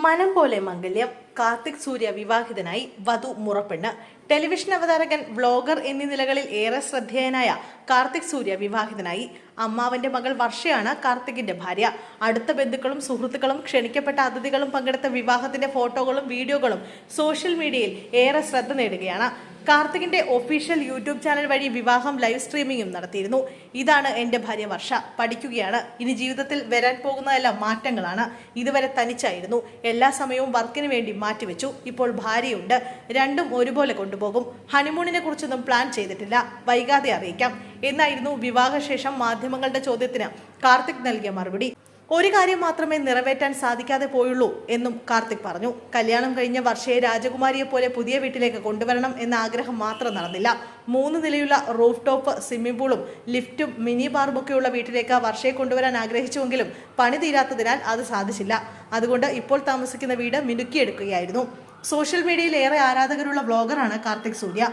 മനം പോലെ മംഗല്യം. കാർത്തിക് സൂര്യ വിവാഹിതനായി, വധു മുറപ്പെണ്ണ്. ടെലിവിഷൻ അവതാരകൻ, വ്ലോഗർ എന്നീ നിലകളിൽ ഏറെ ശ്രദ്ധേയനായ കാർത്തിക് സൂര്യ വിവാഹിതനായി. അമ്മാവന്റെ മകൾ വർഷയാണ് കാർത്തികിന്റെ ഭാര്യ. അടുത്ത ബന്ധുക്കളും സുഹൃത്തുക്കളും ക്ഷണിക്കപ്പെട്ട അതിഥികളും പങ്കെടുത്ത വിവാഹത്തിന്റെ ഫോട്ടോകളും വീഡിയോകളും സോഷ്യൽ മീഡിയയിൽ ഏറെ ശ്രദ്ധ നേടുകയാണ്. കാർത്തികിന്റെ ഒഫീഷ്യൽ യൂട്യൂബ് ചാനൽ വഴി വിവാഹം ലൈവ് സ്ട്രീമിംഗും നടത്തിയിരുന്നു. ഇതാണ് എന്റെ ഭാര്യ വർഷ, പഠിക്കുകയാണ്. ഇനി ജീവിതത്തിൽ വരാൻ പോകുന്നതെല്ലാം മാറ്റങ്ങളാണ്. ഇതുവരെ തനിച്ചായിരുന്നു, എല്ലാ സമയവും വർക്കിന് വേണ്ടി മാറ്റിവെച്ചു. ഇപ്പോൾ ഭാര്യയുണ്ട്, രണ്ടും ഒരുപോലെ കൊണ്ടുപോകും. ഹണിമൂണിനെ കുറിച്ചൊന്നും പ്ലാൻ ചെയ്തിട്ടില്ല, വൈകാതെ അറിയിക്കാം എന്നായിരുന്നു വിവാഹശേഷം മാധ്യമങ്ങളുടെ ചോദ്യത്തിന് കാർത്തിക് നൽകിയ മറുപടി. ഒരു കാര്യം മാത്രമേ നിറവേറ്റാൻ സാധിക്കാതെ പോയുള്ളൂ എന്നും കാർത്തിക് പറഞ്ഞു. കല്യാണം കഴിഞ്ഞ വർഷയെ രാജകുമാരിയെ പോലെ പുതിയ വീട്ടിലേക്ക് കൊണ്ടുവരണം എന്ന ആഗ്രഹം മാത്രം നടന്നില്ല. 3 നിലയുള്ള റൂഫ് ടോപ്പ് സ്വിമ്മിംഗ് പൂളും ലിഫ്റ്റും മിനി ബാറുമൊക്കെയുള്ള വീട്ടിലേക്ക് വർഷയെ കൊണ്ടുവരാൻ ആഗ്രഹിച്ചുവെങ്കിലും പണി തീരാത്തതിനാൽ അത് സാധിച്ചില്ല. അതുകൊണ്ട് ഇപ്പോൾ താമസിക്കുന്ന വീട് മിനുക്കിയെടുക്കുകയായിരുന്നു. സോഷ്യൽ മീഡിയയിൽ ഏറെ ആരാധകരുള്ള വ്ലോഗറാണ് കാർത്തിക് സൂര്യ.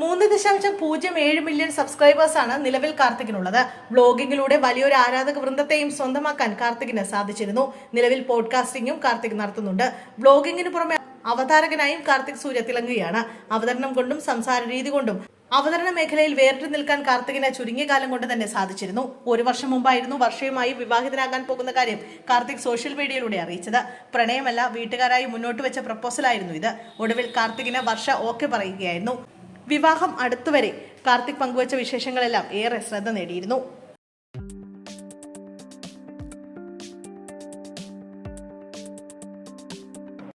3.07 മില്യൺ സബ്സ്ക്രൈബേഴ്സാണ് നിലവിൽ കാർത്തികിനുള്ളത്. ബ്ലോഗിങ്ങിലൂടെ വലിയൊരു ആരാധക വൃന്ദത്തെയും സ്വന്തമാക്കാൻ കാർത്തികിന് സാധിച്ചിരുന്നു. നിലവിൽ പോഡ്കാസ്റ്റിംഗും കാർത്തിക് നടത്തുന്നുണ്ട്. ബ്ലോഗിങ്ങിന് പുറമെ അവതാരകനായും കാർത്തിക് സൂര്യ തിളങ്ങുകയാണ്. അവതരണം കൊണ്ടും സംസാര രീതി കൊണ്ടും അവതരണ മേഖലയിൽ വേറിട്ട് നിൽക്കാൻ കാർത്തികിന് ചുരുങ്ങിയ കാലം കൊണ്ട് തന്നെ സാധിച്ചിരുന്നു. 1 വർഷം മുമ്പായിരുന്നു വർഷയുമായി വിവാഹിതനാകാൻ പോകുന്ന കാര്യം കാർത്തിക് സോഷ്യൽ മീഡിയയിലൂടെ അറിയിച്ചത്. പ്രണയമല്ല, വീട്ടുകാരായി മുന്നോട്ട് വെച്ച പ്രപ്പോസലായിരുന്നു ഇത്. ഒടുവിൽ കാർത്തികിന് വർഷ ഓക്കെ പറയുകയായിരുന്നു. വിവാഹം അടുത്തുവരെ കാർത്തിക് പങ്കുവച്ച വിശേഷങ്ങളെല്ലാം ഏറെ ശ്രദ്ധ നേടിയിരുന്നു.